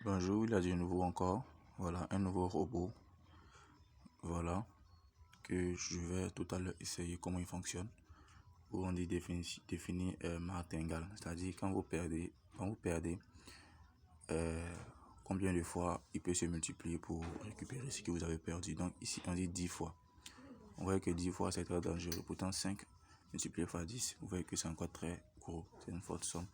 Bonjour, il a de nouveau encore. Voilà, un nouveau robot. Voilà, que je vais tout à l'heure essayer comment il fonctionne. Où on dit définir martingale. C'est-à-dire quand vous perdez combien de fois il peut se multiplier pour récupérer ce que vous avez perdu. Donc ici, on dit 10 fois. On voit que 10 fois, c'est très dangereux. Pourtant, 5 multiplié par 10, vous voyez que c'est encore très gros. C'est une forte somme.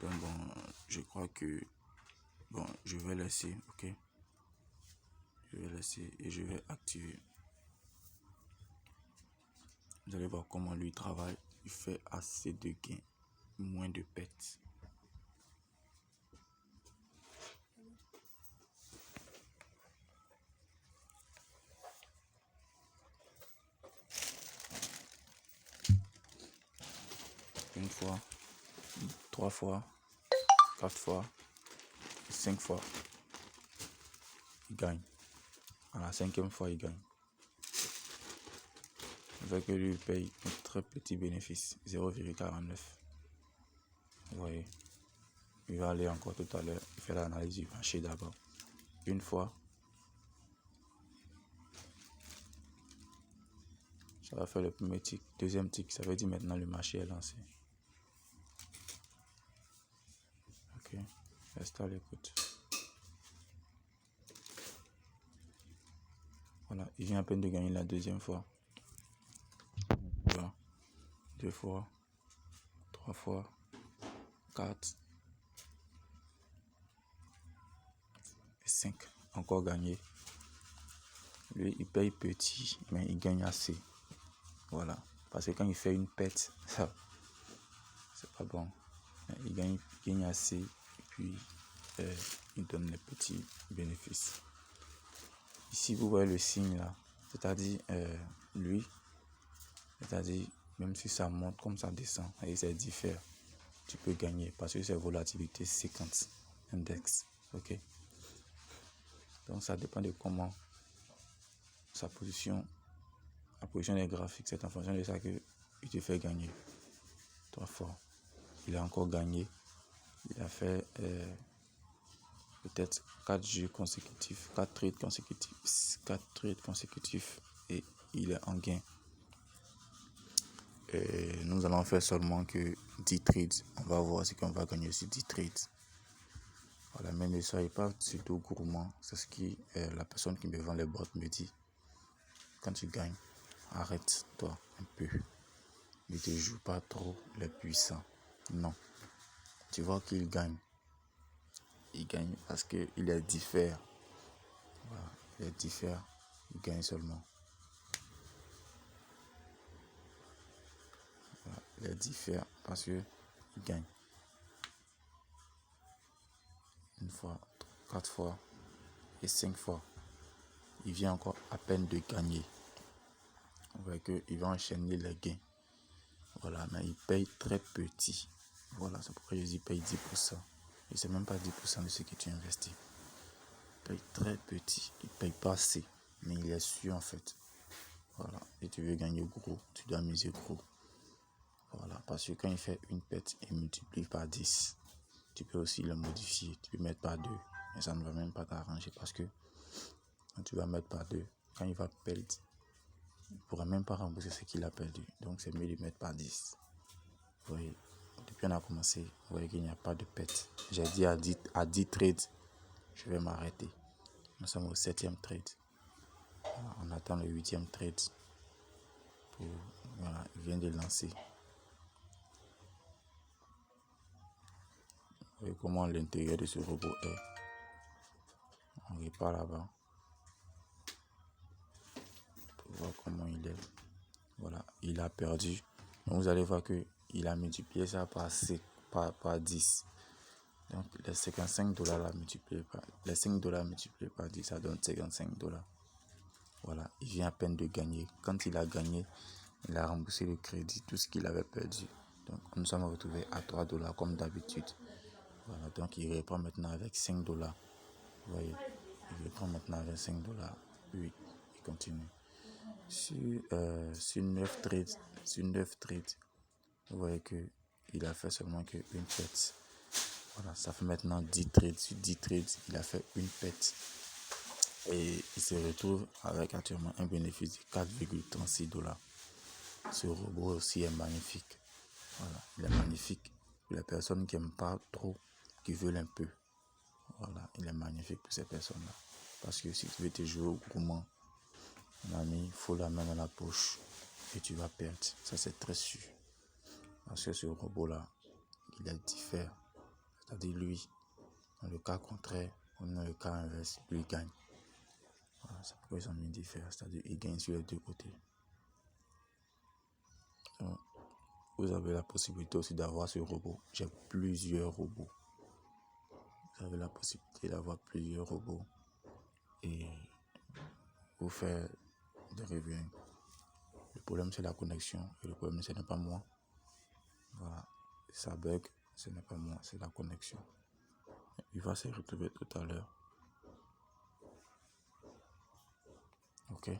Donc bon, je crois que je vais laisser, ok. Je vais laisser et je vais activer. Vous allez voir comment lui travaille. Il fait assez de gains, moins de pertes. Une fois, 3 fois, 4 fois, 5 fois. Il gagne. À la 5e fois, il gagne. Avec lui, il paye un très petit bénéfice, 0,49. Vous voyez. Il va aller encore tout à l'heure. Il fait l'analyse du marché d'abord. Une fois. Ça va faire le premier tic. Deuxième tic, ça veut dire maintenant le marché est lancé. Ok. Reste à l'écoute. Voilà. Il vient à peine de gagner la deuxième fois. Voilà. 2 fois. 3 fois. 4. Et 5. Encore gagné. Lui, il paye petit, mais il gagne assez. Voilà. Parce que quand il fait une perte, ça, c'est pas bon. Il gagne assez et puis il donne les petits bénéfices. Ici, vous voyez le signe là. C'est-à-dire, lui, c'est-à-dire, même si ça monte comme ça descend et ça diffère, tu peux gagner parce que c'est volatilité 50 index. Ok. Donc, ça dépend de comment sa position. La position des graphiques, c'est en fonction de ça que il te fait gagner. 3 fois. Il a encore gagné. Il a fait peut-être 4 jeux consécutifs, 4 trades consécutifs et il est en gain. Et nous allons faire seulement que 10 trades. On va voir ce qu'on va gagner sur 10 trades. Voilà, mais ne soyez pas surtout gourmand. C'est ce que la personne qui me vend les bottes me dit. Quand tu gagnes, arrête-toi un peu. Ne te joue pas trop les puissants. Non. Tu vois qu'il gagne. Il gagne parce qu'il est différent. Voilà, il est différent. Il gagne seulement. Voilà, il est différent parce qu'il gagne. Une fois, 4 fois et 5 fois. Il vient encore à peine de gagner. On voit qu'il va enchaîner les gains. Voilà, mais il paye très petit. Voilà, c'est pourquoi je dis paye 10%. Et c'est même pas 10% de ce que tu investis. Il paye très petit. Il paye pas assez. Mais il est sûr en fait. Voilà. Et tu veux gagner gros, tu dois miser gros. Voilà. Parce que quand il fait une perte, il multiplie par 10. Tu peux aussi le modifier. Tu peux mettre par 2. Mais ça ne va même pas t'arranger parce que quand tu vas mettre par 2, quand il va perdre, il ne pourra même pas rembourser ce qu'il a perdu. Donc c'est mieux de mettre par 10. Vous voyez, depuis qu'on a commencé, vous voyez qu'il n'y a pas de perte. J'ai dit à 10 trades, je vais m'arrêter. Nous sommes au 7e trade. Voilà, on attend le 8e trade. Voilà, il vient de lancer. Vous voyez comment l'intérieur de ce robot est. On repart là-bas. Pour voir comment il est. Voilà, il a perdu. Donc vous allez voir qu'il a multiplié ça par 10. Donc les $55 là multiplié par les $5 multipliés par 10, ça donne $55. Voilà, il vient à peine de gagner. Quand il a gagné, il a remboursé le crédit, tout ce qu'il avait perdu. Donc nous sommes retrouvés à $3 comme d'habitude. Voilà, donc il reprend maintenant avec $5. Vous voyez, il reprend maintenant avec $5. Oui, il continue. Sur 9 trades, vous voyez qu'il a fait seulement qu'une perte. Voilà, ça fait maintenant 10 trades. Sur 10 trades, il a fait une pète. Et il se retrouve avec actuellement un bénéfice de 4,36 $. Ce robot aussi est magnifique. Voilà, il est magnifique. Pour les personnes qui n'aiment pas trop, qui veulent un peu. Voilà, il est magnifique pour ces personnes-là. Parce que si tu veux te jouer au gourmand, mon ami, il faut la main dans la poche et tu vas perdre. Ça, c'est très sûr. Parce que ce robot-là, il est différent. C'est-à-dire lui, dans le cas contraire, ou dans le cas inverse, lui gagne. Voilà, c'est pourquoi ils ont mis différent. C'est-à-dire il gagne sur les deux côtés. Donc, vous avez la possibilité aussi d'avoir ce robot. J'ai plusieurs robots. Vous avez la possibilité d'avoir plusieurs robots et vous faire des revenus. Le problème, c'est la connexion. Et le problème, ce n'est pas moi. Voilà. Ça bug, ce n'est pas moi, c'est la connexion. Il va se retrouver tout à l'heure. Ok.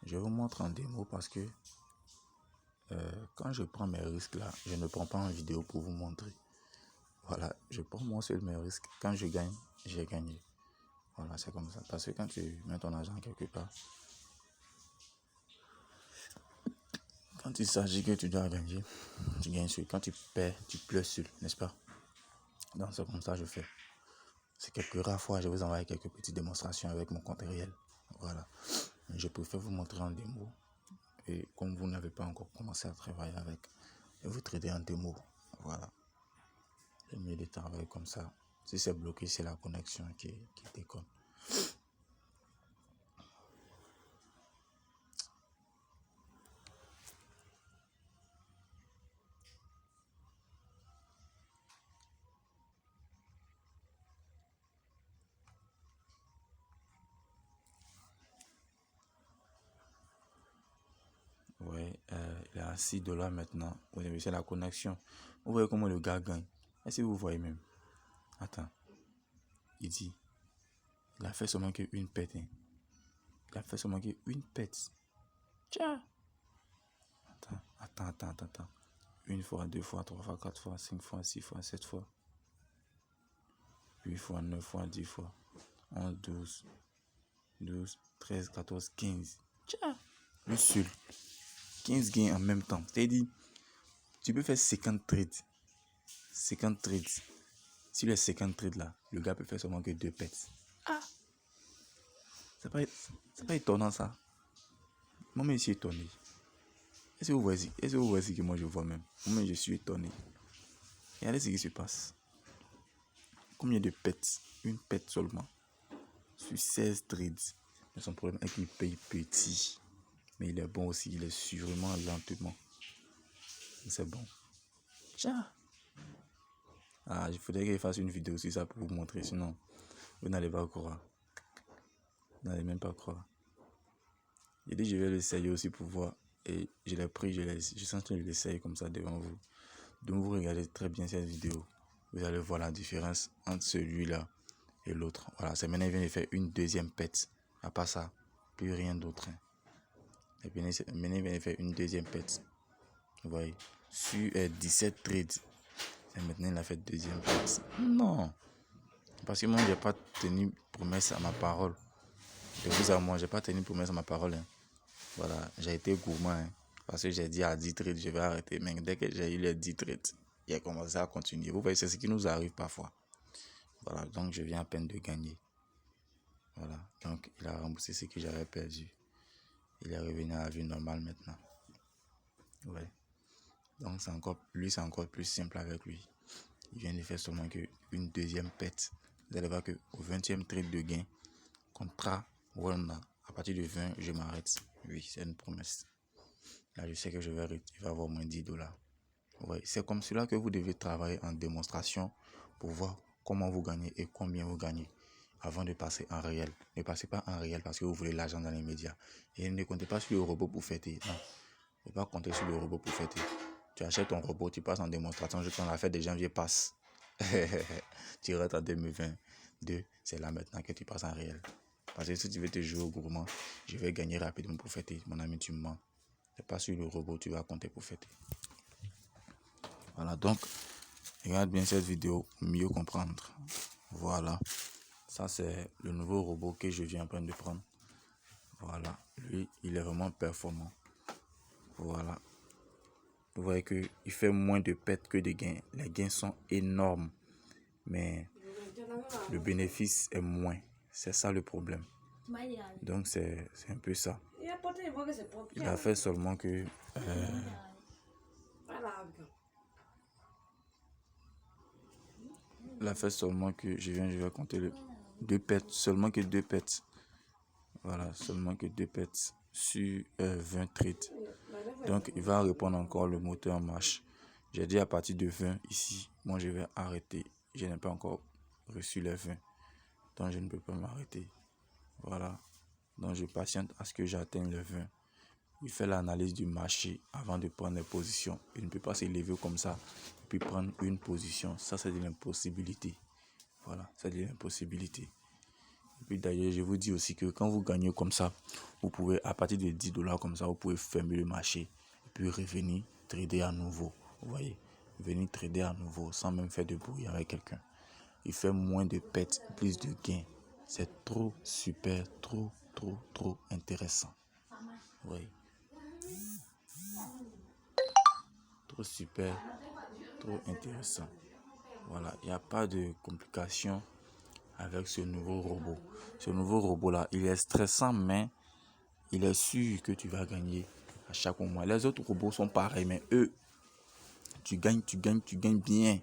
Je vous montre en démo parce que quand je prends mes risques là, je ne prends pas en vidéo pour vous montrer. Voilà, je prends moi seul mes risques. Quand je gagne, j'ai gagné. Voilà, c'est comme ça. Parce que quand tu mets ton argent quelque part, quand il s'agit que tu dois gagner, tu gagnes seul. Quand tu perds, tu pleures seul, n'est-ce pas? Donc c'est comme ça que je fais. C'est quelques rares fois, je vais vous envoyer quelques petites démonstrations avec mon compte réel. Voilà. Mais je préfère vous montrer en démo. Et comme vous n'avez pas encore commencé à travailler avec, et vous trader en démo. Voilà. C'est mieux de travailler comme ça. Si c'est bloqué, c'est la connexion qui déconne. Ouais, il est à 6 $ maintenant. Oui, c'est la connexion. Vous voyez comment le gars gagne. Est-ce que vous voyez même? Attends. Il dit, il a fait seulement qu'une pète. Hein. Il a fait seulement qu'une pète. Tiens. Attends. Une fois, deux fois, trois fois, quatre fois, 5 fois, 6 fois, 7 fois. 8 fois, 9 fois, 10 fois. 11, 12, 13, 14, 15. Tiens. Lui seul. 15 gains en même temps. C'est-à-dire, tu peux faire 50 trades. 50 trades. Sur les 50 trades là, le gars peut faire seulement que 2 pets. Ah! C'est pas étonnant ça. Moi-même, je suis étonné. Est-ce que vous voyez ce que moi je vois même? Moi-même, je suis étonné. Regardez ce qui se passe. Combien de pets? Une pet seulement. Sur 16 trades. Mais son problème est qu'il paye petit. Mais il est bon aussi. Il est sûrement lentement. C'est bon. Tiens! Ah, il faudrait que je fasse une vidéo sur ça pour vous montrer. Sinon, vous n'allez pas croire. Vous n'allez même pas croire. J'ai dit je vais l'essayer aussi pour voir. Et je l'ai pris, je suis en train de l'essayer comme ça devant vous. Donc vous regardez très bien cette vidéo. Vous allez voir la différence entre celui-là et l'autre. Voilà, c'est maintenant il vient de faire une deuxième pète. À part ça, plus rien d'autre. Et puis maintenant il vient de faire une deuxième pète. Vous voyez, sur 17 trades. Et maintenant il a fait deuxième pète. Non. Parce que moi, je n'ai pas tenu promesse à ma parole. De vous à moi, je n'ai pas tenu promesse à ma parole. Hein. Voilà, j'ai été gourmand. Hein, parce que j'ai dit à 10 trades, je vais arrêter. Mais dès que j'ai eu les 10 trades, il a commencé à continuer. Vous voyez, c'est ce qui nous arrive parfois. Voilà, donc je viens à peine de gagner. Voilà, donc il a remboursé ce que j'avais perdu. Il est revenu à la vie normale maintenant. Ouais. Donc c'est encore plus simple avec lui. Il vient de faire seulement une deuxième pète. Vous allez voir qu'au 20e trade de gain, contrat Walmart, à partir de 20, je m'arrête. Oui, c'est une promesse. Là, je sais que il va avoir moins 10 $. Ouais, c'est comme cela que vous devez travailler en démonstration pour voir comment vous gagnez et combien vous gagnez avant de passer en réel. Ne passez pas en réel parce que vous voulez l'argent dans les médias. Et ne comptez pas sur le robot pour fêter. Non, il ne faut pas compter sur le robot pour fêter. Tu achètes ton robot, tu passes en démonstration, je prends la fête de janvier passe. Tu rentres en 2022, c'est là maintenant que tu passes en réel. Parce que si tu veux te jouer au gourmand, je vais gagner rapidement pour fêter. Mon ami, tu mens. C'est pas sur le robot tu vas compter pour fêter. Voilà, donc, regarde bien cette vidéo, mieux comprendre. Voilà. Ça, c'est le nouveau robot que je viens en train de prendre. Voilà. Lui, il est vraiment performant. Voilà. Vous voyez qu'il fait moins de pertes que de gains. Les gains sont énormes. Mais le bénéfice est moins. C'est ça le problème. Donc, c'est un peu ça. Il a fait seulement que... il a fait seulement que... Je vais compter le... 2 pertes. Seulement que 2 pertes. Voilà, seulement que 2 pertes sur 20 trades. Donc, il va répondre encore le moteur en marche. J'ai dit à partir de 20 ici, moi je vais arrêter. Je n'ai pas encore reçu les 20. Donc, je ne peux pas m'arrêter. Voilà. Donc, je patiente à ce que j'atteigne les 20. Il fait l'analyse du marché avant de prendre les positions. Il ne peut pas se lever comme ça et puis prendre une position. Ça, c'est de l'impossibilité. Voilà, c'est de l'impossibilité. Et puis d'ailleurs, je vous dis aussi que quand vous gagnez comme ça, vous pouvez, à partir de 10 $ comme ça, vous pouvez fermer le marché et puis revenir trader à nouveau. Vous voyez, venir trader à nouveau sans même faire de bruit avec quelqu'un. Il fait moins de pertes, plus de gains. C'est trop super, trop intéressant. Oui. Trop super, trop intéressant. Voilà, il n'y a pas de complications avec ce nouveau robot. Ce nouveau robot-là, il est stressant, mais il est sûr que tu vas gagner à chaque mois. Les autres robots sont pareils, mais eux, tu gagnes bien.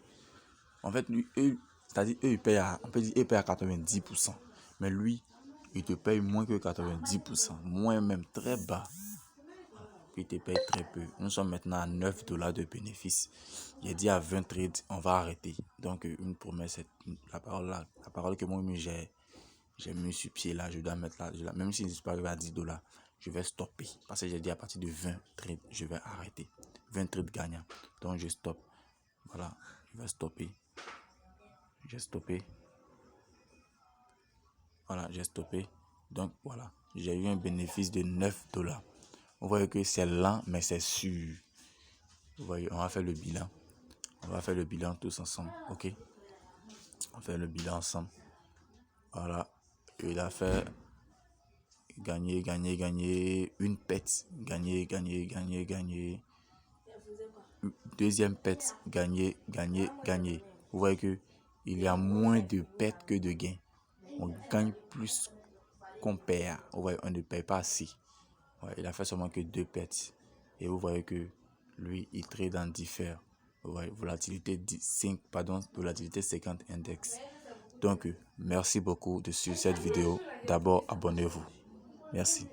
En fait, lui, eux, c'est-à-dire, eux, ils payent à, on peut dire, ils payent à 90%. Mais lui, il te paye moins que 90%. Moins même, très bas. Il te paye très peu. Nous sommes maintenant à 9 $ de bénéfice. Il a dit à 20 trades, on va arrêter. Donc, une promesse, la parole que moi, j'ai mis sur pied là, je dois mettre là. Même si je ne suis pas arrivé à 10 $, je vais stopper. Parce que j'ai dit à partir de 20 trades, je vais arrêter. 20 trades gagnants. Donc, je stoppe. Voilà, je vais stopper. J'ai stoppé. Voilà, j'ai stoppé. Donc, voilà, j'ai eu un bénéfice de 9 $. Vous voyez que c'est lent, mais c'est sûr. Vous voyez, on va faire le bilan. On va faire le bilan tous ensemble, ok? On fait le bilan ensemble. Voilà. Il a fait gagner, une pète. Gagner. Deuxième pète, gagner. Vous voyez que il y a moins de pertes que de gains. On gagne plus qu'on perd. Vous voyez, on ne paye pas assez. Ouais, il a fait seulement que 2 pertes. Et vous voyez que lui, il trade en diffère. Ouais, volatilité 50 index. Donc, merci beaucoup de suivre cette vidéo. D'abord, abonnez-vous. Merci.